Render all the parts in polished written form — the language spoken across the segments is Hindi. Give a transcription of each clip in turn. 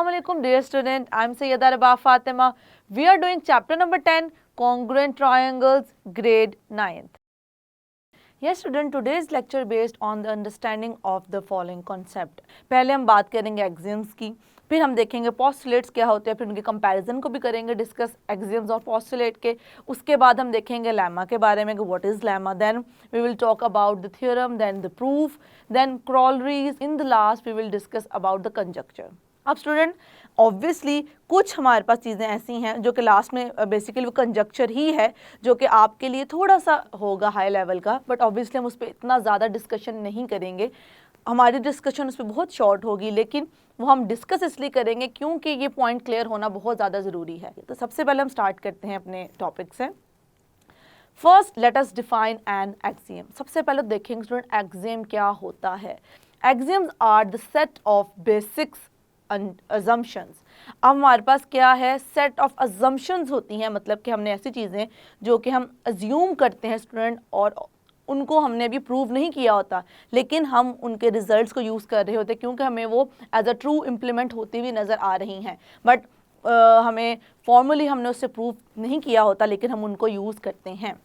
Assalamualaikum dear student, I am Sayyida Rabah Fatima. We are doing chapter number 10, Congruent Triangles, grade 9th. Yes student, today's lecture based on the understanding of the following concept. पहले हम बात करेंगे axioms की, फिर हम देखेंगे postulates क्या होते हैं, फिर उनके comparison को भी करेंगे डिस्कस axioms और postulate के. उसके बाद हम देखेंगे lemma के बारे में कि what is lemma, then we will talk about the theorem, then the proof, then corollaries. In the last we will discuss about the conjecture. अब स्टूडेंट ऑब्वियसली कुछ हमारे पास चीज़ें ऐसी हैं जो कि लास्ट में बेसिकली वो कंजक्चर ही है जो कि आपके लिए थोड़ा सा होगा हाई लेवल का, बट ऑब्वियसली हम उस पर इतना ज़्यादा डिस्कशन नहीं करेंगे. हमारी डिस्कशन उस पर बहुत शॉर्ट होगी, लेकिन वो हम डिस्कस इसलिए करेंगे क्योंकि ये पॉइंट क्लियर होना बहुत ज़्यादा ज़रूरी है. तो सबसे पहले हम स्टार्ट करते हैं अपने टॉपिक से. First let us define an axiom. सबसे पहले देखेंगे स्टूडेंट एक्सियम क्या होता है. Axioms are the set of basics assumptions. अब हमारे पास क्या है, सेट ऑफ assumptions होती हैं, मतलब कि हमने ऐसी चीज़ें जो कि हम assume करते हैं स्टूडेंट और उनको हमने अभी प्रूव नहीं किया होता, लेकिन हम उनके रिजल्ट्स को यूज़ कर रहे होते क्योंकि हमें वो एज अ ट्रू इम्प्लीमेंट होती हुई नज़र आ रही हैं, बट हमें फॉर्मली हमने उससे प्रूव नहीं किया होता, लेकिन हम उनको यूज़ करते हैं.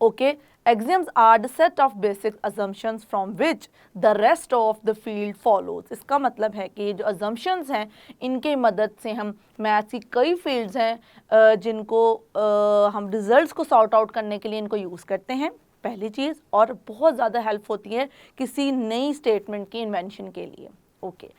Okay, Axioms are the set of basic assumptions from which the rest of the field follows. इसका मतलब है कि जो assumptions हैं इनके मदद से हम मैथ्स की कई फील्ड्स हैं जिनको हम रिजल्ट्स को सॉर्ट आउट करने के लिए इनको यूज़ करते हैं, पहली चीज़, और बहुत ज़्यादा हेल्प होती है किसी नई स्टेटमेंट की इन्वेंशन के लिए. Okay,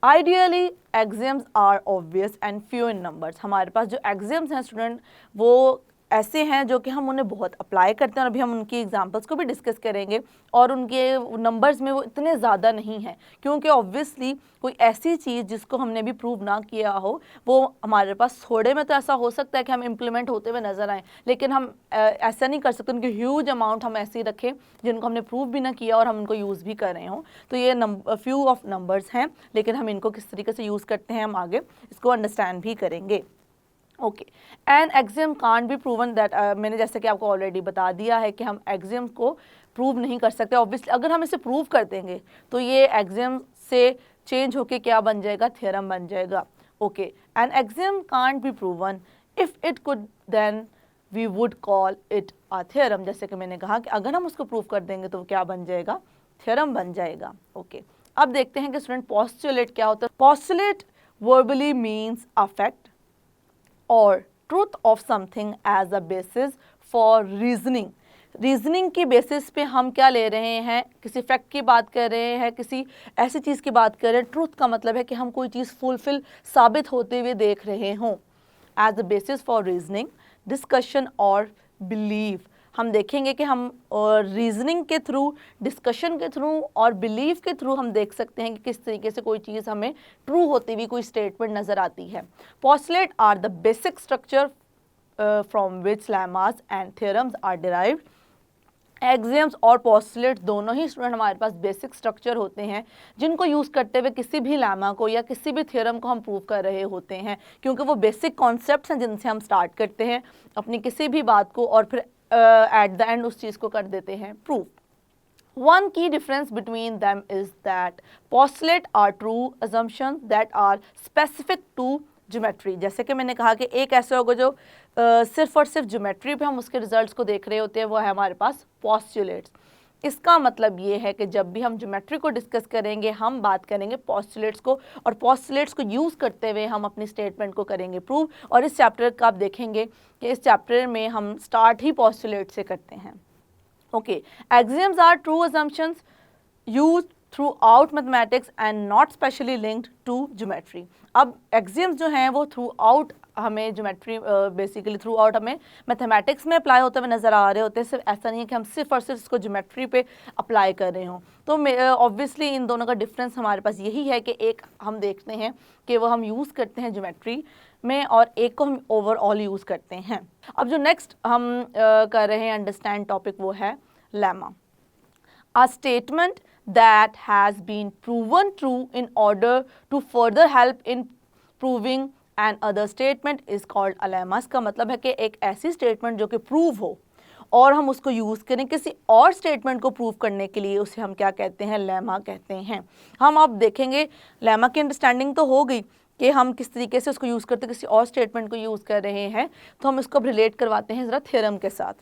ideally axioms are obvious and few in numbers. हमारे पास जो एक्सियम्स हैं स्टूडेंट वो ऐसे हैं जो कि हम उन्हें बहुत अप्लाई करते हैं और अभी हम उनकी एग्जांपल्स को भी डिस्कस करेंगे, और उनके नंबर्स में वो इतने ज़्यादा नहीं हैं क्योंकि ऑब्वियसली कोई ऐसी चीज़ जिसको हमने अभी प्रूव ना किया हो वो हमारे पास थोड़े में तो ऐसा हो सकता है कि हम इम्प्लीमेंट होते हुए नज़र आएँ, लेकिन हम ऐसा नहीं कर सकते उनकी ह्यूज अमाउंट हम ऐसे ही रखें जिनको हमने प्रूव भी ना किया और हम उनको यूज़ भी कर रहे हों. तो ये फ्यू ऑफ नंबर्स हैं, लेकिन हम इनको किस तरीके से यूज़ करते हैं हम आगे इसको अंडरस्टैंड भी करेंगे. Okay, an axiom can't be proven that, मैंने जैसे कि आपको ऑलरेडी बता दिया है कि हम एक्सियम को प्रूव नहीं कर सकते. ऑब्वियसली अगर हम इसे प्रूव कर देंगे तो ये एक्सियम से चेंज होके क्या बन जाएगा, थ्योरम बन जाएगा. Okay, an axiom can't be proven, if it could then we would call it a theorem. जैसे कि मैंने कहा कि अगर हम उसको प्रूव कर देंगे तो क्या बन जाएगा, थ्योरम बन जाएगा. ओके, अब देखते हैं कि स्टूडेंट पोस्टुलेट क्या होता है. Postulate verbally means a fact और truth of something as a basis for reasoning. Reasoning की बेसिस पे हम क्या ले रहे हैं, किसी फैक्ट की बात कर रहे हैं, किसी ऐसी चीज़ की बात कर रहे हैं. ट्रूथ का मतलब है कि हम कोई चीज़ फुलफिल साबित होते हुए देख रहे हों. As a basis for reasoning, discussion और बिलीफ. हम देखेंगे कि हम रीजनिंग के थ्रू, डिस्कशन के थ्रू और बिलीफ के थ्रू हम देख सकते हैं कि किस तरीके से कोई चीज़ हमें ट्रू होती हुई कोई स्टेटमेंट नज़र आती है. Postulate are the basic structure from which lemmas and theorems are derived. Axioms और पोस्टुलेट दोनों ही स्टूडेंट हमारे पास बेसिक स्ट्रक्चर होते हैं जिनको यूज़ करते हुए किसी भी लेमा को या किसी भी थ्योरम को हम प्रूव कर रहे होते हैं, क्योंकि वो बेसिक कॉन्सेप्ट्स हैं जिनसे हम स्टार्ट करते हैं अपनी किसी भी बात को और फिर एट द एंड उस चीज़ को कर देते हैं prove. One key difference between them is that postulate are true assumptions that are specific to geometry. जैसे कि मैंने कहा कि एक ऐसा होगा जो सिर्फ और सिर्फ ज्योमेट्री पे हम उसके रिजल्ट्स को देख रहे होते हैं, वो है हमारे पास postulates. इसका मतलब ये है कि जब भी हम ज्योमेट्री को डिस्कस करेंगे हम बात करेंगे पोस्टुलेट्स को, और पोस्टुलेट्स को यूज़ करते हुए हम अपनी स्टेटमेंट को करेंगे प्रूव. और इस चैप्टर का आप देखेंगे कि इस चैप्टर में हम स्टार्ट ही पोस्टुलेट से करते हैं. Okay, axioms are true assumptions used throughout mathematics and not specially linked to geometry. अब एक्सियम्स जो हैं वो थ्रू आउट हमें ज्योमेट्री बेसिकली थ्रू आउट हमें मैथमेटिक्स में अप्लाई होते हुए नज़र आ रहे होते हैं. सिर्फ ऐसा नहीं है कि हम सिर्फ और सिर्फ इसको ज्योमेट्री पे अप्लाई कर रहे हों. तो ऑब्वियसली इन दोनों का डिफरेंस हमारे पास यही है कि एक हम देखते हैं कि वो हम यूज़ करते हैं ज्योमेट्री में और एक को हम ओवरऑल यूज़ करते हैं. अब जो नेक्स्ट हम कर रहे हैं अंडरस्टैंड टॉपिक वो है lemma. A statement that has been proven true in order to further help in proving an other statement is called a lemma. इसका मतलब है कि एक ऐसी स्टेटमेंट जो कि प्रूव हो और हम उसको यूज़ करें किसी और स्टेटमेंट को प्रूव करने के लिए, उसे हम क्या कहते हैं, लेमा कहते हैं. हम अब देखेंगे लेमा की अंडरस्टैंडिंग तो हो गई, कि हम किस तरीके से उसको यूज़ करते हैं, किसी और स्टेटमेंट को यूज़ कर रहे हैं, तो हम इसको अब रिलेट करवाते हैं ज़रा थ्योरम के साथ।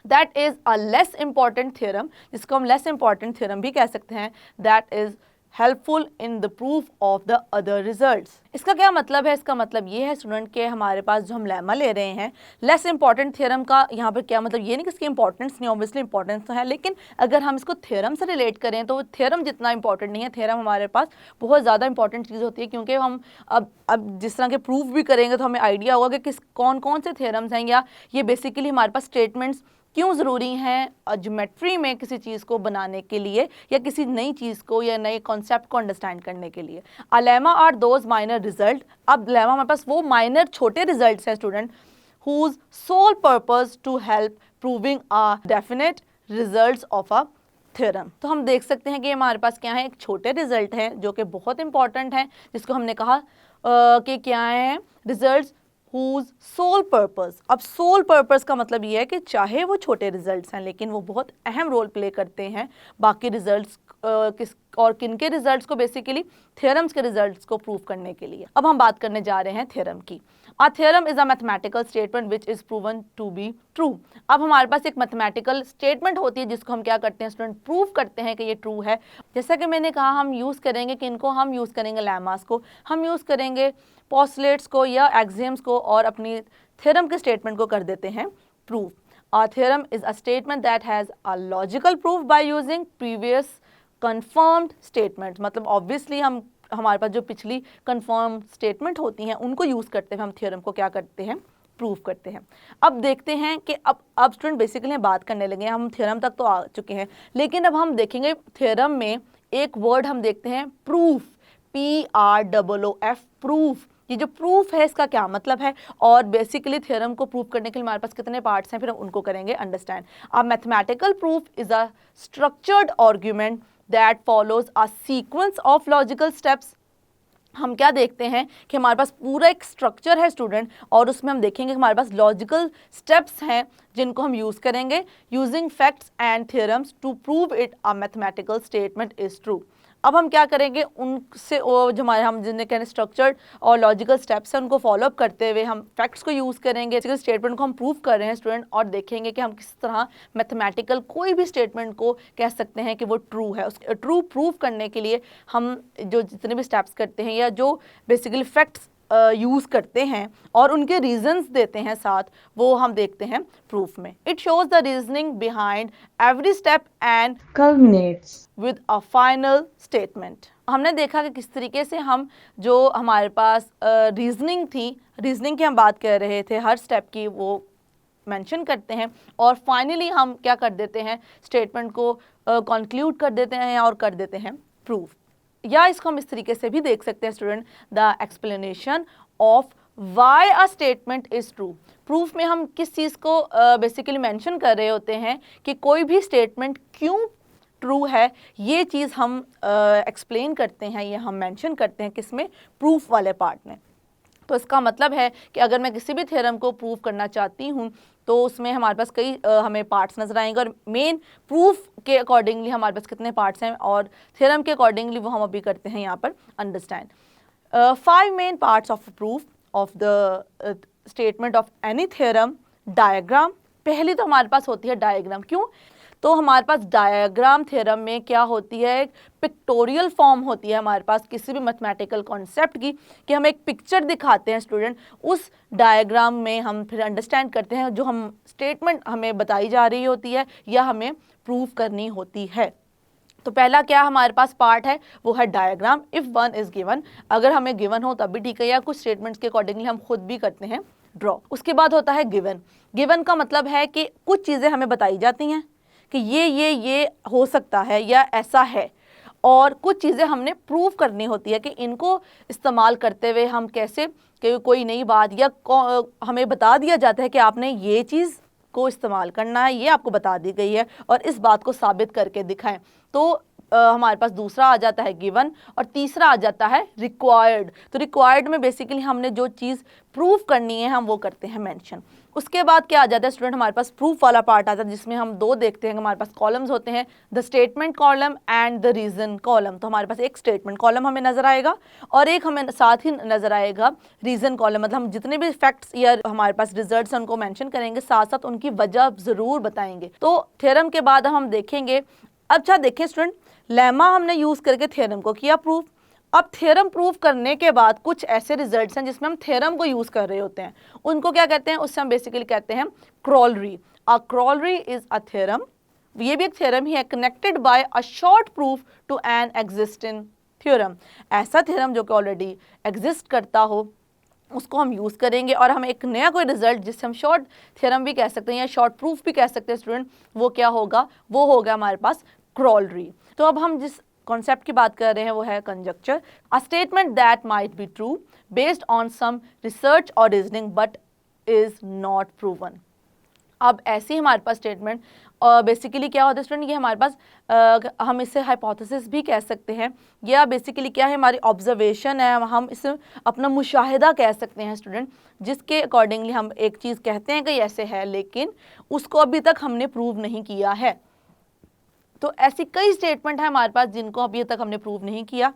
That is a less important theorem, जिसको हम लेस इंपॉर्टेंट थ्योरम भी कह सकते हैं, that is helpful in the proof of the other results. इसका क्या मतलब है? इसका मतलब ये है स्टूडेंट के हमारे पास जो हम लेमा ले रहे हैं लेस इंपॉर्टेंट थ्योरम का, यहाँ पर क्या मतलब ये नहीं कि इसकी इंपॉर्टेंस नहीं, ऑब्वियसली इंपॉर्टेंस तो है, लेकिन अगर हम इसको थ्योरम से रिलेट करें तो थ्योरम जितना इंपॉर्टेंट नहीं है। थ्योरम हमारे पास बहुत ज़्यादा इंपॉर्टेंट चीज़ होती है, क्योंकि हम अब जिस तरह के प्रूफ भी करेंगे तो हमें आइडिया होगा कि कौन कौन से थ्योरम्स हैं, या ये बेसिकली हमारे पास स्टेटमेंट्स क्यों ज़रूरी हैं ज्योमेट्री में किसी चीज़ को बनाने के लिए, या किसी नई चीज़ को या नए कॉन्सेप्ट को अंडरस्टैंड करने के लिए। A lemma are those minor result. अब लेमा हमारे पास वो माइनर छोटे रिजल्ट्स हैं student whose sole purpose to help proving a definite results of a theorem. तो हम देख सकते हैं कि हमारे पास क्या है, एक छोटे रिजल्ट हैं जो कि बहुत इंपॉर्टेंट हैं, जिसको हमने कहा कि क्या है, रिजल्ट्स whose sole purpose। अब सोल पर्पस का मतलब ये है कि चाहे वो छोटे रिजल्ट्स हैं लेकिन वो बहुत अहम रोल प्ले करते हैं बाकी रिजल्ट्स किस और किन के रिजल्ट्स को, बेसिकली थ्योरम्स के रिजल्ट्स को प्रूव करने के लिए। अब हम बात करने जा रहे हैं थ्योरम की। A theorem is a mathematical statement which is proven to be true. अब हमारे पास एक मैथमेटिकल स्टेटमेंट होती है जिसको हम क्या करते हैं स्टूडेंट, प्रूव करते हैं कि ये ट्रू है। जैसा कि मैंने कहा हम यूज़ करेंगे किनको, हम यूज़ करेंगे लेमास को, हम यूज़ करेंगे पोस्टुलेट्स को या एक्सियम्स को, और अपनी थ्योरम के स्टेटमेंट को कर देते हैं prove. A theorem is a statement that has a logical proof by using previous confirmed statement. मतलब ऑब्वियसली हम हमारे पास जो पिछली कन्फर्म स्टेटमेंट होती हैं उनको यूज़ करते हुए हम थ्योरम को क्या करते हैं, प्रूव करते हैं। अब देखते हैं कि अब स्टूडेंट बेसिकली बात करने लगे हैं, हम थ्योरम तक तो आ चुके हैं, लेकिन अब हम देखेंगे थ्योरम में एक वर्ड हम देखते हैं प्रूफ, PROOF, प्रूफ। ये जो प्रूफ है इसका क्या मतलब है, और बेसिकली थ्योरम को प्रूव करने के लिए हमारे पास कितने पार्ट्स हैं, फिर हम उनको करेंगे understand. A mathematical proof is a structured argument that follows a sequence of logical steps. हम क्या देखते हैं कि हमारे पास पूरा एक स्ट्रक्चर है स्टूडेंट, और उसमें हम देखेंगे कि हमारे पास लॉजिकल स्टेप्स हैं जिनको हम यूज़ करेंगे using facts and theorems to prove it a mathematical statement is true. अब हम क्या करेंगे, उनसे जो हमारे हम जिन्हें कहने स्ट्रक्चर्ड और लॉजिकल स्टेप्स हैं उनको फॉलो अप करते हुए हम फैक्ट्स को यूज़ करेंगे, स्टेटमेंट को हम प्रूव कर रहे हैं स्टूडेंट, और देखेंगे कि हम किस तरह मैथमेटिकल कोई भी स्टेटमेंट को कह सकते हैं कि वो ट्रू है। उस ट्रू प्रूव करने के लिए हम जो जितने भी स्टेप्स करते हैं या जो बेसिकली फैक्ट्स यूज़ करते हैं और उनके रीजंस देते हैं साथ, वो हम देखते हैं प्रूफ में। It shows the reasoning behind every step and कल्मिनेट्स with a final statement. हमने देखा कि किस तरीके से हम जो हमारे पास रीजनिंग थी, रीजनिंग की हम बात कर रहे थे, हर स्टेप की वो मेंशन करते हैं, और फाइनली हम क्या कर देते हैं, स्टेटमेंट को कंक्लूड कर देते हैं और कर देते हैं प्रूफ। या इसको हम इस तरीके से भी देख सकते हैं student, the explanation of why a statement is true. Proof में हम किस चीज़ को बेसिकली मेंशन कर रहे होते हैं कि कोई भी स्टेटमेंट क्यों ट्रू है, ये चीज़ हम एक्सप्लेन करते हैं, ये हम मेंशन करते हैं किसमें, प्रूफ वाले पार्ट में। तो इसका मतलब है कि अगर मैं किसी भी थ्योरम को प्रूव करना चाहती हूँ तो उसमें हमारे पास कई हमें पार्ट्स नजर आएंगे, और मेन प्रूफ के अकॉर्डिंगली हमारे पास कितने पार्ट्स हैं और थ्योरम के अकॉर्डिंगली वो हम अभी करते हैं यहाँ पर understand. 5 main parts of proof of the statement of any theorem. Diagram, पहली तो हमारे पास होती है डायग्राम। क्यों? तो हमारे पास डायग्राम थ्योरम में क्या होती है, एक पिक्टोरियल फॉर्म होती है हमारे पास किसी भी मैथमेटिकल कॉन्सेप्ट की, कि हम एक पिक्चर दिखाते हैं स्टूडेंट, उस डायग्राम में हम फिर अंडरस्टैंड करते हैं जो हम स्टेटमेंट हमें बताई जा रही होती है या हमें प्रूव करनी होती है। तो पहला क्या हमारे पास पार्ट है, वो है diagram. If one is given, अगर हमें गिवन हो तब भी ठीक है, या कुछ स्टेटमेंट्स के अकॉर्डिंगली हम खुद भी करते हैं ड्रॉ। उसके बाद होता है गिवन। गिवन का मतलब है कि कुछ चीज़ें हमें बताई जाती हैं कि ये हो सकता है या ऐसा है, और कुछ चीज़ें हमने प्रूव करनी होती है कि इनको इस्तेमाल करते हुए हम कैसे, कि कोई नई बात या हमें बता दिया जाता है कि आपने ये चीज़ को इस्तेमाल करना है, ये आपको बता दी गई है और इस बात को साबित करके दिखाएं। तो हमारे पास दूसरा आ जाता है गिवन और तीसरा आ जाता है रिक्वायर्ड। तो रिक्वायर्ड में बेसिकली हमने जो चीज़ प्रूव करनी है हम वो करते हैं मेंशन। उसके बाद क्या आ जाता है स्टूडेंट, हमारे पास प्रूफ वाला पार्ट आता है जिसमें हम दो देखते हैं, हमारे पास कॉलम्स होते हैं, the statement column and the reason column. तो हमारे पास एक स्टेटमेंट कॉलम हमें नजर आएगा और एक हमें साथ ही नजर आएगा रीजन कॉलम। मतलब हम जितने भी फैक्ट्स या हमारे पास रिजल्ट्स हैं उनको मेंशन करेंगे, साथ साथ उनकी वजह जरूर बताएंगे। तो थ्योरम के बाद हम देखेंगे। अच्छा देखें स्टूडेंट, लेमा हमने यूज करके थ्योरम को किया प्रूफ। अब थ्योरम प्रूव करने के बाद कुछ ऐसे रिजल्ट्स हैं जिसमें हम थ्योरम को यूज कर रहे होते हैं, उनको क्या कहते हैं, उससे हम बेसिकली कहते हैं क्रॉलरी। अ क्रॉलरी इज अ थ्योरम, ये भी एक थ्योरम ही है, connected by a short proof to an existing theorem. ऐसा थ्योरम जो कि ऑलरेडी एग्जिस्ट करता हो उसको हम यूज करेंगे और हम एक नया कोई रिजल्ट जिससे हम शॉर्ट थ्योरम भी कह सकते हैं या शॉर्ट प्रूफ भी कह सकते हैं स्टूडेंट, वो क्या होगा, वो होगा हमारे पास क्रॉलरी। तो अब हम जिस कॉन्सेप्ट की बात कर रहे हैं वो है conjecture. A statement that might be true based on some research और reasoning but is not proven. अब ऐसी हमारे पास स्टेटमेंट बेसिकली क्या होता है स्टूडेंट, ये हमारे पास हम इसे हाइपोथेसिस भी कह सकते हैं या बेसिकली क्या है हमारी ऑब्जर्वेशन है, हम इसे अपना मुशाहिदा कह सकते हैं स्टूडेंट, जिसके अकॉर्डिंगली हम एक चीज़ कहते हैं कि ऐसे है लेकिन उसको अभी तक हमने प्रूव नहीं किया है। तो ऐसी कई स्टेटमेंट है हमारे पास जिनको अभी तक हमने प्रूव नहीं किया।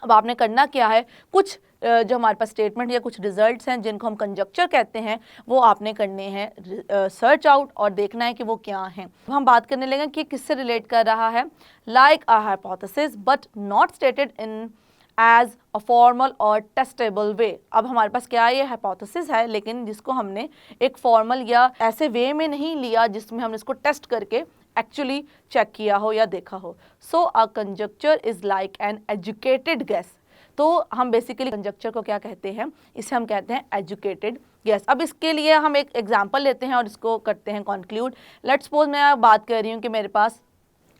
अब आपने करना क्या है, कुछ जो हमारे पास स्टेटमेंट या कुछ रिजल्ट्स हैं जिनको हम कंजक्चर कहते हैं वो आपने करने हैं सर्च आउट और देखना है कि वो क्या हैं। हम बात करने लगे कि किससे रिलेट कर रहा है, like a hypothesis but not stated in as a formal or testable way. अब हमारे पास क्या है, ये हाइपोथेसिस है लेकिन जिसको हमने एक फॉर्मल या ऐसे वे में नहीं लिया जिसमें हमने इसको टेस्ट करके एक्चुअली चेक किया हो या देखा हो। So a conjecture is like an educated guess. तो हम बेसिकली कंजक्चर को क्या कहते हैं, इसे हम कहते हैं एजुकेटेड गेस। अब इसके लिए हम एक एग्जांपल लेते हैं और इसको करते हैं कंक्लूड। लेट्स सपोज मैं बात कर रही हूँ कि मेरे पास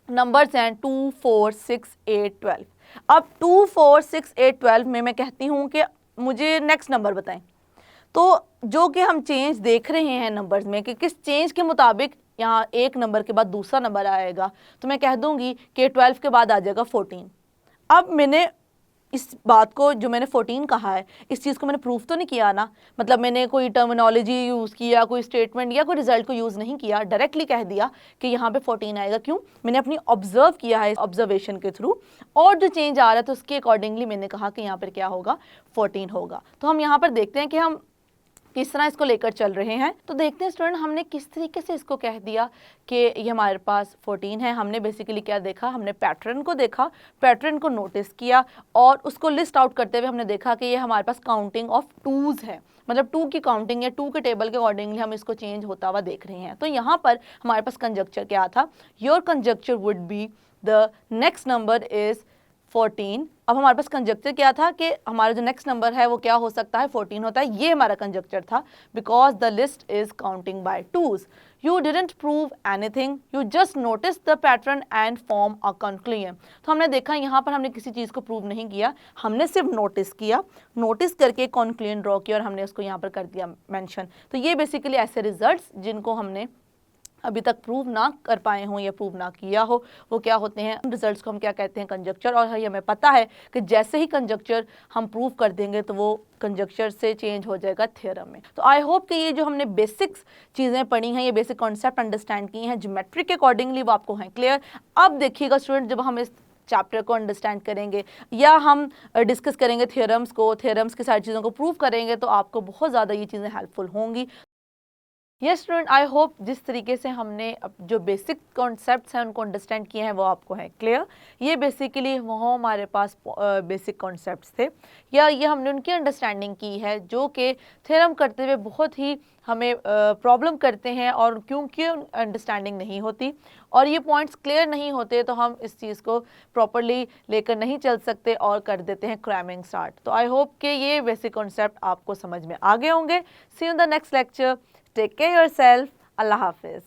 नंबर्स हैं 2, 4, 6, 8, 12। अब 2, 4, 6, 8, 12 में मैं कहती हूँ कि मुझे नेक्स्ट नंबर बताएं। तो जो कि हम चेंज देख रहे हैं नंबर्स में कि किस चेंज के मुताबिक यहाँ एक नंबर के बाद दूसरा नंबर आएगा, तो मैं कह दूंगी कि 12 के बाद आ जाएगा 14। अब मैंने इस बात को जो मैंने 14 कहा है इस चीज़ को मैंने प्रूफ तो नहीं किया ना, मतलब मैंने कोई टर्मिनोलॉजी यूज़ किया, कोई स्टेटमेंट या कोई रिजल्ट को यूज़ नहीं किया, डायरेक्टली कह दिया कि यहाँ पे 14 आएगा। क्यों, मैंने अपनी ऑब्जर्व किया है ऑब्जर्वेशन के थ्रू और जो चेंज आ रहा है तो उसके अकॉर्डिंगली मैंने कहा कि यहाँ पर क्या होगा, 14 होगा। तो हम यहाँ पर देखते हैं कि हम किस तरह इसको लेकर चल रहे हैं। तो देखते हैं स्टूडेंट हमने किस तरीके से इसको कह दिया कि ये हमारे पास 14 है। हमने बेसिकली क्या देखा, हमने पैटर्न को देखा, पैटर्न को नोटिस किया और उसको लिस्ट आउट करते हुए हमने देखा कि ये हमारे पास काउंटिंग ऑफ टूज है, मतलब 2 की काउंटिंग या 2 के टेबल के अकॉर्डिंगली हम इसको चेंज होता हुआ देख रहे हैं। तो यहाँ पर हमारे पास कंजक्चर क्या था, your conjuncture would be the next number is 14। अब हमारे पास कंजक्चर क्या था कि हमारा जो नेक्स्ट नंबर है वो क्या हो सकता है, 14 होता है। ये हमारा कंजक्चर था because the list is counting by twos. You didn't prove anything, you just notice the pattern and form a conclusion. तो हमने देखा यहाँ पर हमने किसी चीज़ को प्रूव नहीं किया, हमने सिर्फ नोटिस किया, नोटिस करके कंक्लूजन ड्रॉ किया और हमने उसको यहाँ पर कर दिया मेंशन। तो ये बेसिकली ऐसे रिजल्ट्स जिनको हमने अभी तक प्रूव ना कर पाए हों या प्रूव ना किया हो वो क्या होते हैं, रिजल्ट्स को हम क्या कहते हैं, कंजक्चर। और हमें पता है कि जैसे ही कंजक्चर हम प्रूव कर देंगे तो वो कंजक्चर से चेंज हो जाएगा थ्योरम में। तो आई होप कि ये जो हमने बेसिक्स चीज़ें पढ़ी हैं, ये बेसिक कॉन्सेप्ट अंडरस्टैंड की हैं ज्योमेट्री के अकॉर्डिंगली, वो आपको हैं क्लियर। अब देखिएगा स्टूडेंट, जब हम इस चैप्टर को अंडरस्टैंड करेंगे या हम डिस्कस करेंगे थ्योरम्स को, थ्योरम्स की सारी चीज़ों को प्रूव करेंगे तो आपको बहुत ज़्यादा ये चीज़ें हेल्पफुल होंगी। यस स्टूडेंट, आई होप जिस तरीके से हमने जो बेसिक कॉन्सेप्ट्स हैं उनको अंडरस्टैंड किए हैं वो आपको है क्लियर। ये बेसिकली वो हमारे पास बेसिक कॉन्सेप्ट्स थे या ये हमने उनकी अंडरस्टैंडिंग की है जो कि थ्योरम करते हुए बहुत ही हमें प्रॉब्लम करते हैं और क्योंकि अंडरस्टैंडिंग नहीं होती और ये पॉइंट्स क्लियर नहीं होते तो हम इस चीज़ को प्रॉपरली लेकर नहीं चल सकते और कर देते हैं क्रैमिंग स्टार्ट। तो आई होप कि ये बेसिक कॉन्सेप्ट आपको समझ में आ गए होंगे। See you in the next lecture. Take care yourself. Allah Hafiz.